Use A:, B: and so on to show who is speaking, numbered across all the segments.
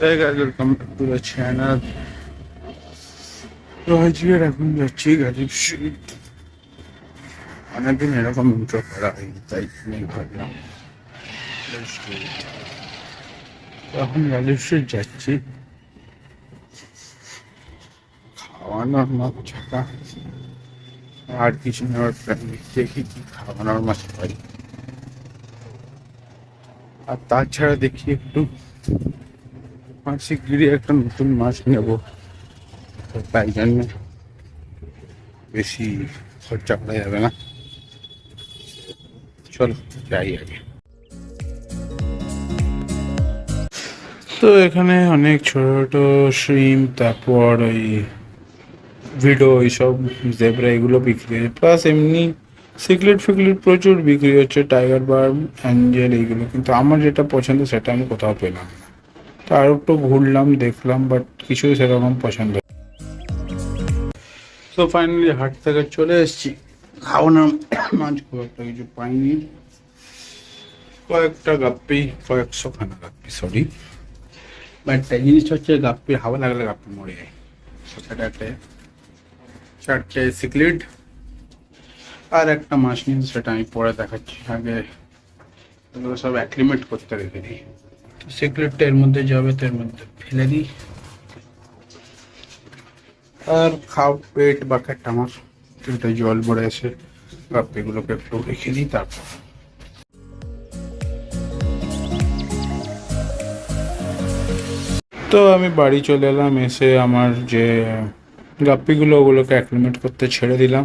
A: Hey guys, welcome back to the channel. তো আজকে এখন যাচ্ছি গাজীব স্ট্রিট। অনেকদিন এরকম ইন্ট্রো করা হয়নি, তাই আমি ভাবলাম এখন গাজীব স্ট্রিট যাচ্ছি। খাওয়ানোর মাছ ছাড়া আর কিছু নেওয়ার প্ল্যান নেই। দেখি কি খাওয়ানোর মাছ পাই, আর তাছাড়া দেখি একটু শিগগিরই একটা নতুন মাছ নেবো, তাই জন্য বেশি খরচা করা যাবে না। চলো যাই আগে। তো এখানে অনেক ছোট ছোট শ্রিম, তারপর ওই ভিডো, এইসব জেব্রা এগুলো বিক্রি হচ্ছে, প্লাস এমনি সিকলেট ফিকলেট প্রচুর বিক্রি হচ্ছে, টাইগার বার্ব, অ্যাঞ্জেল এইগুলো। কিন্তু আমার যেটা পছন্দ সেটা আমি কোথাও পেলাম না। তো আর একটু ঘুরলাম, দেখলাম, বাট কিছু সেরকম পছন্দ। তো ফাইনালি হাট থেকে চলে এসেছি। খাওয়ানোর মাছ খুব একটা কিছু পাইনি, কয়েকটা গাপ্পি, কয়েকশোখানা গাপ্পি, সরি। বাট জিনিসটা হচ্ছে গাপ্পির হাওয়া লাগলে গাপ্পি মরে যায়। সেটা একটা চারটে সিকলিড আর একটা মাছ নিয়ে, সেটা আমি পরে দেখাচ্ছি। আগে এগুলো সব অ্যাক্লিমেট করতে রেখে দিই। সিকলিডটা এর মধ্যে যাবে, তো এর মধ্যে ফেলে দিই। আর খাও পেট বাকেট আমার, এটা জল ভরে এসে গাপ্পিগুলোকে একটু রেখে দিই। তারপর তো আমি বাড়ি চলে এলাম। এসে আমার যে গাপ্পিগুলো ওগুলোকে অ্যাক্লিমেট করতে ছেড়ে দিলাম।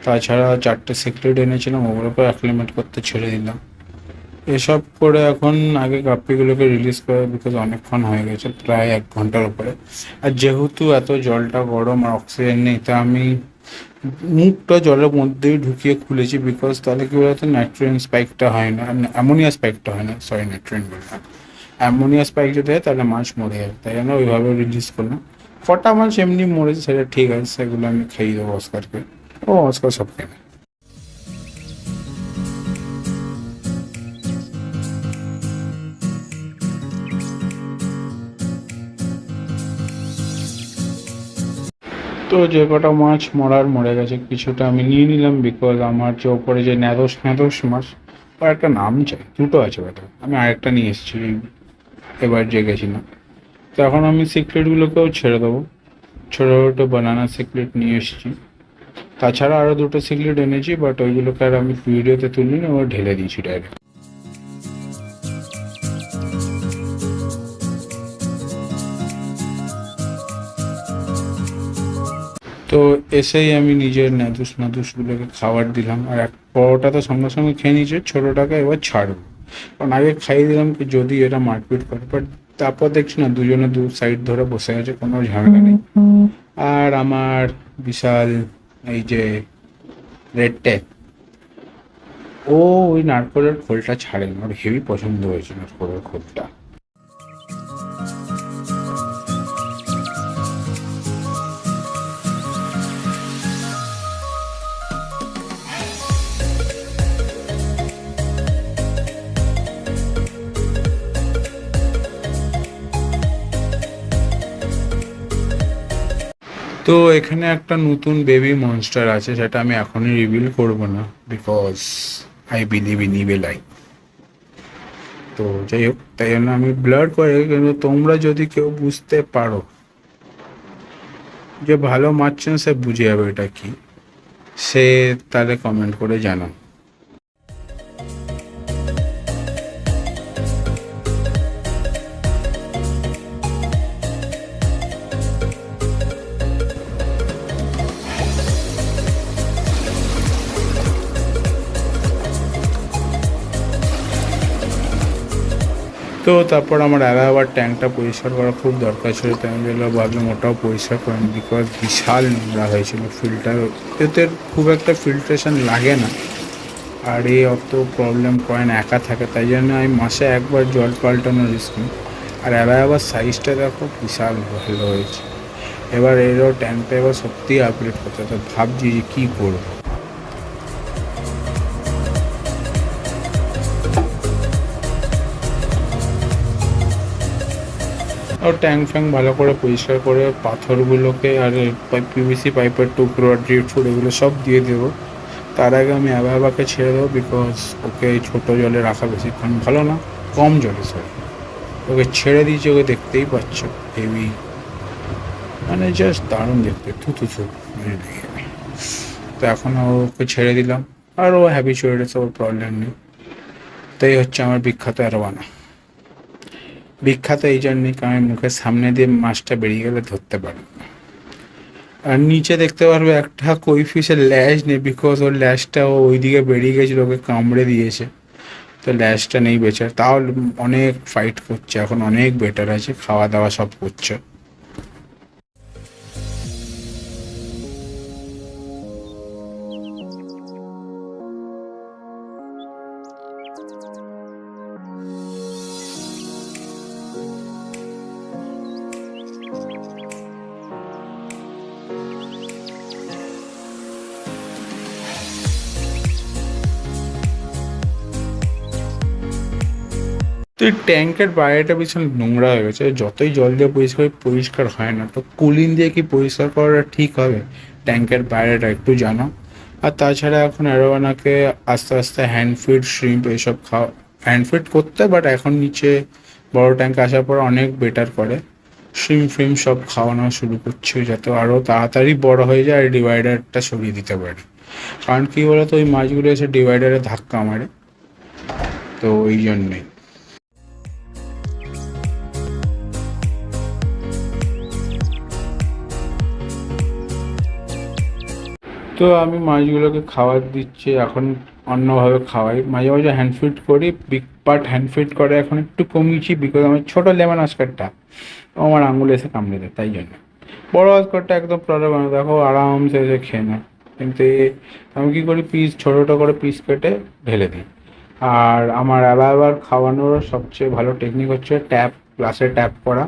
A: তাছাড়া চারটে সিক্রেট এনেছিলাম, ওগুলোকে অ্যাক্লিমেট করতে ছেড়ে দিলাম। এসব করে এখন আগে গাপ্পিগুলোকে রিলিজ করে, বিকজ অনেকক্ষণ হয়ে গেছে, প্রায় 1 ঘন্টার উপরে। আর যেহেতু এত জলটা গরম আর অক্সিজেন নেই, তা আমি মুখটা জলের মধ্যেই ঢুকিয়ে খুলেছি, বিকজ তাহলে কি বলতো নাইট্রোজেন স্পাইকটা হয় না, অ্যামোনিয়া স্পাইকটা হয় না, সরি নাইট্রোজেন বললাম। অ্যামোনিয়া স্পাইক যদি হয় তাহলে মাছ মরে যাবে, তাই জন্য ওইভাবে রিলিজ করলাম। কটা মাছ এমনি মরেছে সেটা ঠিক আছে, সেগুলো আমি খেয়ে দেবো অস্কারকে। ও অস্কার সব কেনে। তো যে কটা মাছ মরার মরে গেছে, কিছুটা আমি নিয়ে নিলাম, বিকজ আমার যে ওপরে যে ন্যাদোস ন্যাদোস মাছ, ওর একটা নাম চাই, দুটো আছে বেটা, আমি আরেকটা নিয়ে এসেছি এবার যে গেছিলাম। তো এখন আমি সিক্রেটগুলোকেও ছেড়ে দেবো। ছোটো ছোটো বানানা সিক্রেট নিয়ে এসেছি। তাছাড়া আরও দুটো সিক্রেট এনেছি, বাট ওইগুলোকে আর আমি ভিডিওতে তুলিনি, ওরা ঢেলে দিয়েছি ডাইরেক্ট। তো এসেই আমি নিজের নাদুসগুলোকে খাবার দিলাম, আর এক বড়োটা তো সঙ্গে সঙ্গে খেয়ে নিয়েছে, ছোটোটাকে এবার ছাড়বো। কারণ আগে খাইয়ে দিলাম কি যদি এরা মারপিট করে, বাট তারপর দেখছি না দুজনে দু সাইড ধরে বসে আছে, কোনো ঝামেলা নেই। আর আমার বিশাল এই যে রেড ট্যাগ, ও ওই নারকলের খোলটা ছাড়েনি, ওর হেভি পছন্দ হয়েছে নারকলের খোলটা। তো এখানে একটা নতুন বেবি মনস্টার আছে, সেটা আমি এখনই রিভিল করব না, because I believe in evil I. তো যাই হোক, তাই জন্য আমি ব্লার করে, কিন্তু তোমরা যদি কেউ বুঝতে পারো যে ভালো মারছেন, সে বুঝে যাবে এটা কি, সে তাহলে কমেন্ট করে জানাও। তো তারপর আমার আবার ট্যাঙ্কটা পরিষ্কার করা খুব দরকার ছিল, তাই আমি ভাবলাম ওটাও পরিষ্কার করেন, বিকজ বিশাল নোংরা হয়েছিল। ফিল্টার এতে খুব একটা ফিল্ট্রেশন লাগে না, আর এ অত প্রবলেম করে না, একা থাকে, তাই জন্য আমি মাসে একবার জল পাল্টানোর রিস্ক নিই। আর আবার সাইজটা দেখো বিশাল ভালো হয়েছে। এবার এরও ট্যাঙ্কটা এবার সত্যিই আপগ্রেড করতে, তো ভাবছি যে কী করবো। ও ট্যাঙ্ক ফ্যাঙ্ক ভালো করে পরিষ্কার করে পাথরগুলোকে আর পিভিসি পাইপের টুকরো আর ড্রিপ ফুড এগুলো সব দিয়ে দেবো। তার আগে আমি অ্যাভাবাকে ছেড়ে দেবো, বিকজ ওকে ছোটো জলে রাখা বেশিক্ষণ ভালো না, কম জলে সরি। ওকে ছেড়ে দিয়েছি, ওকে দেখতেই পাচ্ছ হেভি, মানে জাস্ট দারুণ দেখতে, থু তো এখন ওকে ছেড়ে দিলাম, আর ও হ্যাবিচুয়েটেড, ওর প্রবলেম নেই। তো এই হচ্ছে আমার বিখ্যাত অ্যারোয়ানা। বিখ্যাত এই জন্যই কারণ মুখের সামনে দিয়ে মাছটা বেরিয়ে গেলে ধরতে পারবে না। আর নিচে দেখতে পারবে একটা কই ফিশের ল্যাশ নেই, বিকজ ওর ল্যাশটা ও ওইদিকে বেরিয়ে গেছিলো, ওকে কামড়ে দিয়েছে, তো ল্যাশটা নেই বেচার। তাও অনেক ফাইট করছে, এখন অনেক বেটার আছে, খাওয়া দাওয়া সব করছে। তো এই ট্যাঙ্কের বাইরেটা ভীষণ নোংরা হয়ে গেছে, যতই জল দিয়ে পরিষ্কার পরিষ্কার হয় না। তো কুলিন দিয়ে কি পরিষ্কার করাটা ঠিক হবে? ট্যাঙ্কের বাইরেটা একটু জানো। আর তাছাড়া এখন অ্যারোয়ানাকে আস্তে আস্তে হ্যান্ড ফিড শ্রিম্প এইসব হ্যান্ড ফিড করতে, বাট এখন নিচে বড় ট্যাঙ্ক আসার পর অনেক বেটার করে। শ্রিম ফ্রিম সব খাওয়ানো শুরু করছে, যাতে আরও তাড়াতাড়ি বড় হয়ে যায় আর ডিভাইডারটা সরিয়ে দিতে পারি। কারণ কী বলতো, ওই মাছগুলো এসে ডিভাইডারে ধাক্কা মারে, তো ওই জন্যেই। তো আমি মাছগুলোকে খাবার দিচ্ছি এখন, অন্যভাবে খাওয়াই, মাঝে মাঝে হ্যান্ড ফিড করি, বিগ পার্ট হ্যান্ড ফিড করে এখন একটু কমিয়েছি, বিকজ আমার ছোটো লেমন অস্কারটা আমার আঙুলে এসে কামড়ে দেয়, তাই জন্য। বড়ো অস্কারটা একদম প্রবলেম হয় না, দেখো আরামসে এসে খেয়ে নেয়। কিন্তু আমি কী করি, পিস ছোটো ছোটো করে পিস কেটে ঢেলে দিই। আর আমার আবার খাওয়ানোর সবচেয়ে ভালো টেকনিক হচ্ছে ট্যাপ, গ্লাসে ট্যাপ করা।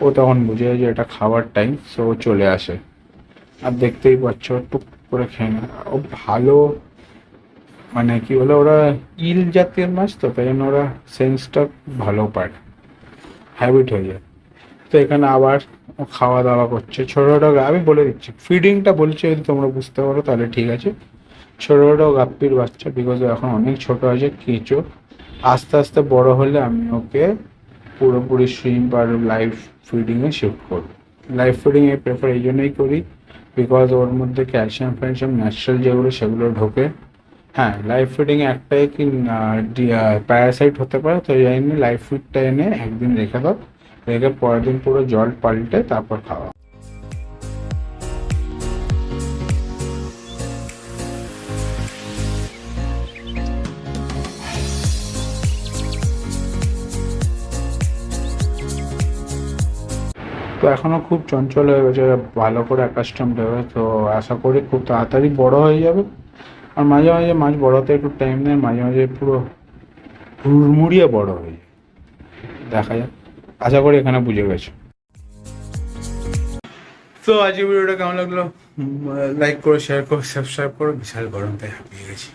A: ও তখন বুঝে যে এটা খাওয়ার টাইম, সো চলে আসে। আর দেখতেই পাচ্ছ টুক করে খেয়ে নেয় ও, ভালো। মানে কি বলে, ওরা ইল জাতীয় মাছ, তো তাই জন্য ওরা সেন্সটা ভালো পায়, হ্যাবিট হয়ে যায়। তো এখানে আবার ও খাওয়া দাওয়া করছে ছোটো ছোটো, আমি বলে দিচ্ছি ফিডিংটা বলছি, যদি তোমরা বুঝতে পারো তাহলে ঠিক আছে। ছোটো ছোটো গাপ্পির বাচ্চা, বিকজ এখন অনেক ছোটো আছে, কেঁচো। আস্তে আস্তে বড় হলে আমি ওকে পুরোপুরি শ্রিম্প আর লাইভ ফিডিংয়ে শিফট করবো। লাইভ ফিডিংয়ে প্রেফার এই জন্যই করি, বিকজ ওর মধ্যে ক্যালসিয়াম ফ্যালসিয়াম ন্যাচারাল যেগুলো সেগুলো ঢোকে। হ্যাঁ, লাইভ ফিডিংয়ে একটাই কি প্যারাসাইট হতে পারে, তো এই জন্য লাইভ ফিডটা এনে একদিন রেখে দাও, রেখে পরের দিন পুরো জল পাল্টে তারপর খাওয়া। তো এখনও খুব চঞ্চল হয়ে গেছে, ভালো করে অ্যাকাস্টমড হবে, তো আশা করি খুব তাড়াতাড়ি বড় হয়ে যাবে। আর মাঝে মাঝে মাছ বড় হতে একটু টাইম নেয়, মাঝে মাঝে পুরো হুড়মুড়িয়ে বড় হয়ে যায়, দেখা যাক। আশা করি এখানে বুঝে গেছো। তো আজকে ভিডিওটা কেমন লাগলো, লাইক করো, শেয়ার করো, সাবস্ক্রাইব করো। বিশাল গরম, তাই হাঁপিয়ে গেছি।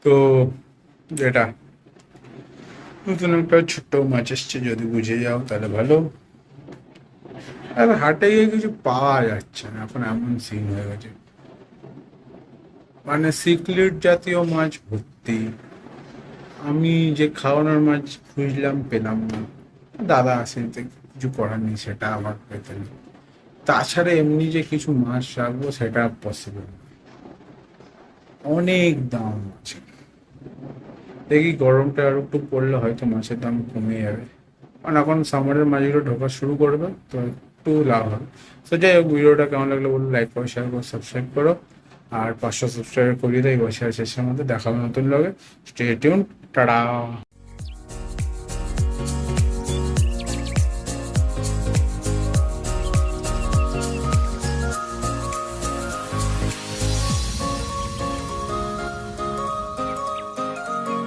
A: তো যেটা নতুন একটা ছোট্ট মাছ এসছে, যদি বুঝে যাও তাহলে ভালো। আর হাটে গিয়ে কিছু পাওয়া যাচ্ছে না এখন, এমন সিন হয়ে গেছে, মানে সিক্লিড জাতীয় মাছ ভর্তি। আমি যে খাওয়ানোর মাছ খুঁজলাম পেলাম না, দাদা আসেন, কিছু করার নেই, সেটা আমার পেতে নেই। তাছাড়া এমনি যে কিছু মাছ রাখবো সেটা পসিবল, অনেক দাম আছে। দেখি গরমটা আরো একটু পড়লে হয়তো মাছের দাম কমে যাবে, কারণ এখন সামারের মাছগুলো ঢোকা শুরু করবে, তো একটু লাভ হবে। তো যাই হোক, ভিডিওটা কেমন লাগলো বলো, লাইক করো, শেয়ার করো, সাবস্ক্রাইব করো। আর 500 সাবস্ক্রাইবার করিয়ে দেয়, বসে শেষের মধ্যে দেখাবো নতুন লগে। Stay tune, tata.